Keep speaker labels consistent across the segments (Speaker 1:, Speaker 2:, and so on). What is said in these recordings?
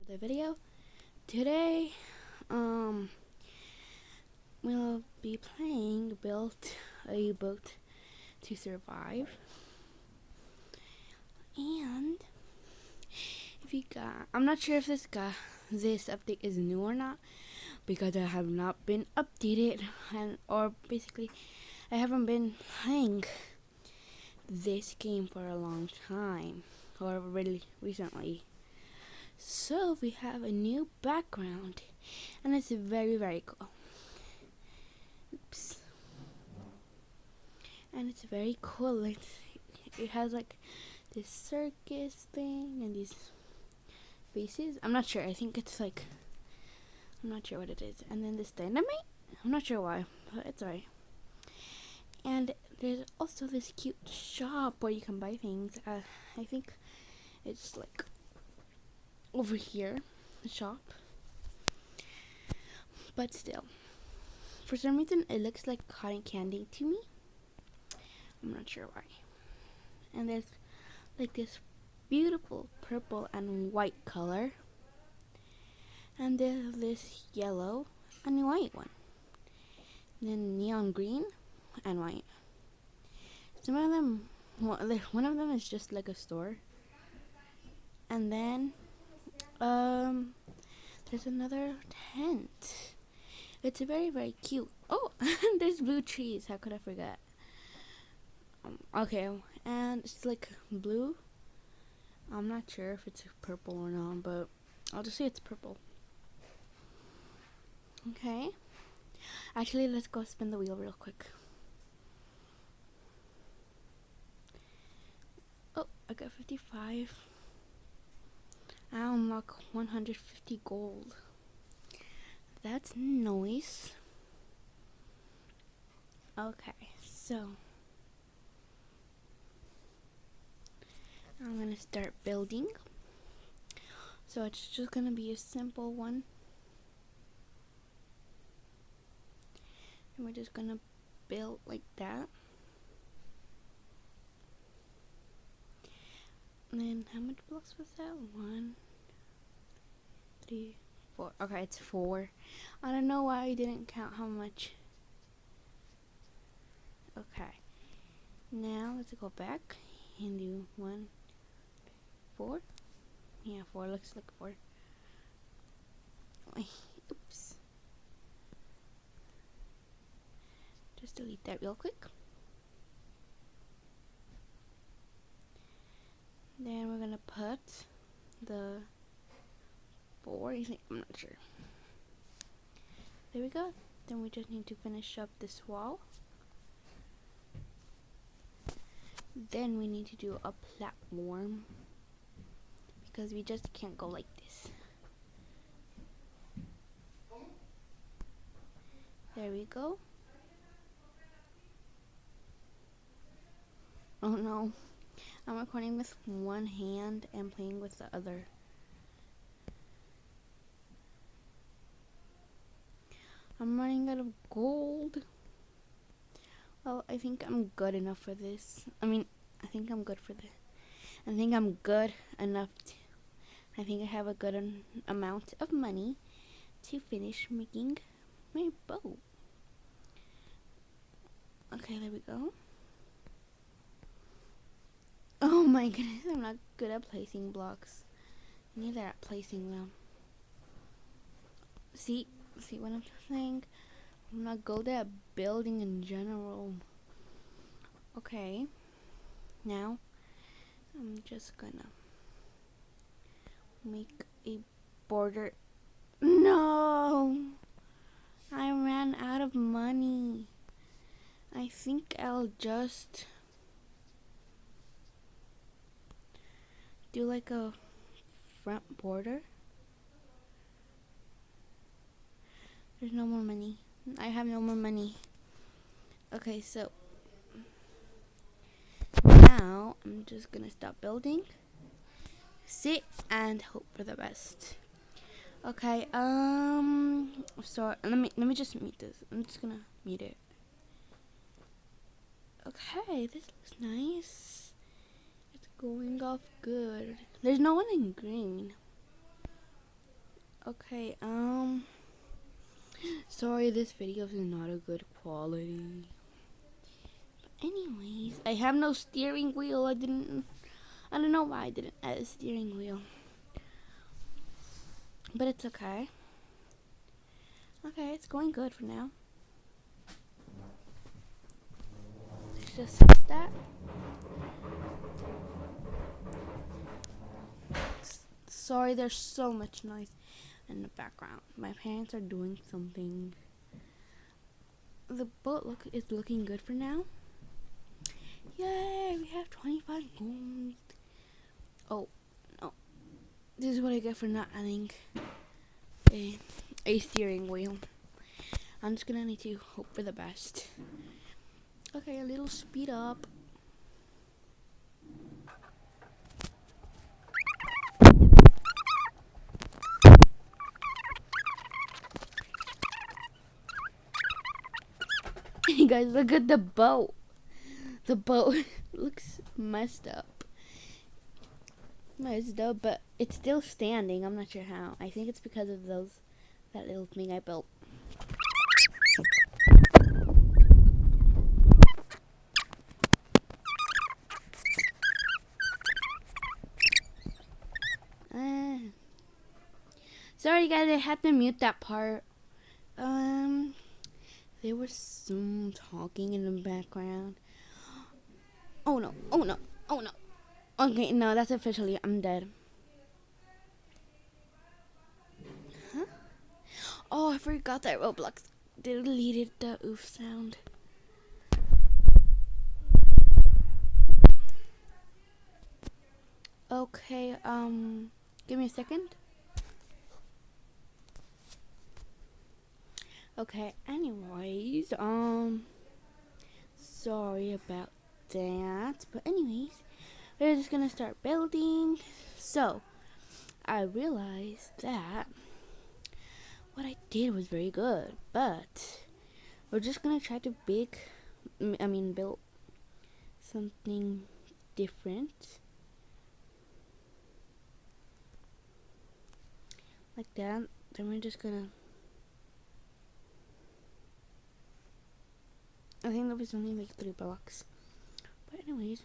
Speaker 1: the video. Today, um, we'll be playing Build a Boat to Survive. And if you got, I'm not sure if this update is new or not because I have not been updated, or basically I haven't been playing this game for a long time, or really recently. So we have a new background, and it's very cool. Oops. And it's very cool. It has like this circus thing and these faces. I'm not sure. I think it's like, I'm not sure what it is. And then this dynamite. I'm not sure why, but it's alright. And there's also this cute shop where you can buy things. I think it's like over here, the shop. But still, for some reason, it looks like cotton candy to me. I'm not sure why. And there's like this beautiful purple and white color. And there's this yellow and white one. And then neon green and white. Some of them, one of them is just like a store. And then, there's another tent. It's very cute. Oh, there's blue trees. How could I forget? Okay, and it's like blue. I'm not sure if it's purple or not, but I'll just say it's purple. Okay. Actually, let's go spin the wheel real quick. Oh, I got 55. I unlock 150 gold. That's nice. Okay, so I'm gonna start building. So it's just gonna be a simple one. And we're just gonna build like that. And then how much blocks was that? 1, 3, 4. Okay, it's 4. I don't know why I didn't count how much. Okay. Now let's go back and do 1, 4. Yeah, 4 looks like 4. Oops. Just delete that real quick. Then we're gonna put the 4. I'm not sure. There we go. Then we just need to finish up this wall. Then we need to do a platform because we just can't go like this. There we go. Oh no. I'm recording with one hand and playing with the other. I'm running out of gold. Well, I think I'm good enough for this. I think I'm good for this. I think I'm good enough I think I have a good amount of money to finish making my boat. Okay, there we go. Oh my goodness, I'm not good at placing blocks. Neither at placing them. See what I'm saying? I'm not good at building in general. Okay, now I'm just gonna make a border. No! I ran out of money. I think I'll just do like a front border. There's no more money. I have no more money. Okay, so now I'm just gonna stop building, sit, and hope for the best. Okay, so let me just mute this. I'm just gonna mute it. Okay, this looks nice. It's going off good. There's no one in green. Okay, sorry this video is not a good quality. But anyways, I have no steering wheel. I don't know why I didn't add a steering wheel. But it's okay. Okay, it's going good for now. Let's just fix that. Sorry, there's so much noise in the background. My parents are doing something. The boat is looking good for now. Yay, we have 25 gold. Oh, no. This is what I get for not adding a steering wheel. I'm just gonna need to hope for the best. Okay, a little speed up. You guys, look at the boat. The boat looks messed up. But it's still standing. I'm not sure how. I think it's because of that little thing I built. Sorry guys, I had to mute that part. There was some talking in the background. Oh no, oh no, oh no. Okay, no, that's officially, I'm dead. Huh? Oh, I forgot that Roblox deleted the oof sound. Okay, give me a second. Okay, anyways, sorry about that, but anyways, we're just gonna start building. So, I realized that what I did was very good, but we're just gonna try to build something different. Like that. Then we're just gonna, I think that was only like 3 blocks. But anyways.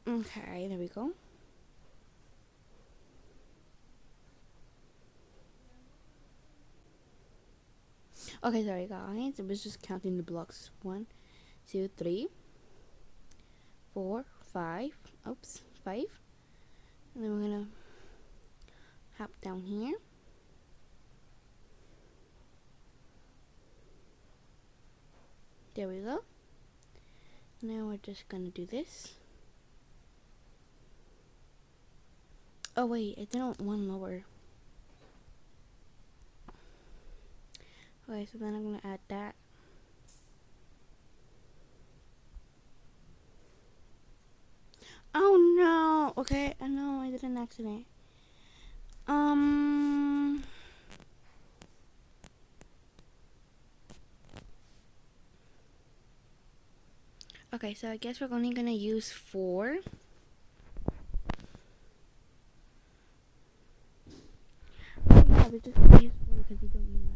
Speaker 1: Okay, there we go. Okay, sorry guys. I was just counting the blocks. 1, 2, 3, 4, 5. Oops, 5. And then we're gonna hop down here. There we go. Now we're just gonna do this. Oh wait, I didn't one lower. Okay, so then I'm gonna add that. Oh no! Okay, I know I did an accident. Okay, so I guess we're only gonna use 4. Oh yeah, we're just gonna use 4 because we don't need much.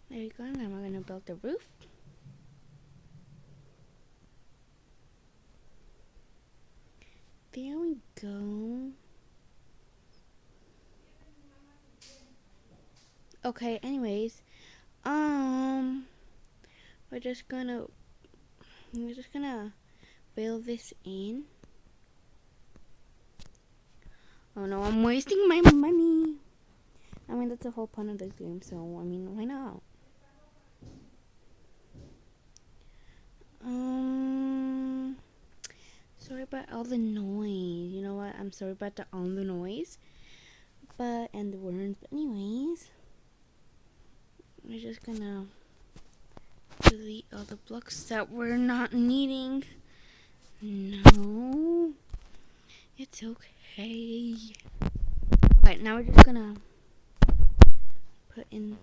Speaker 1: There we go, and then we're gonna build the roof. There we go. Okay, anyways, we're just gonna fill this in. Oh no, I'm wasting my money. I mean, that's the whole point of this game, so I mean, why not? Sorry about all the noise. You know what? I'm sorry about all the noise, and the words. But anyways, we're just gonna delete all the blocks that we're not needing. No, it's okay. Okay, now we're just gonna put in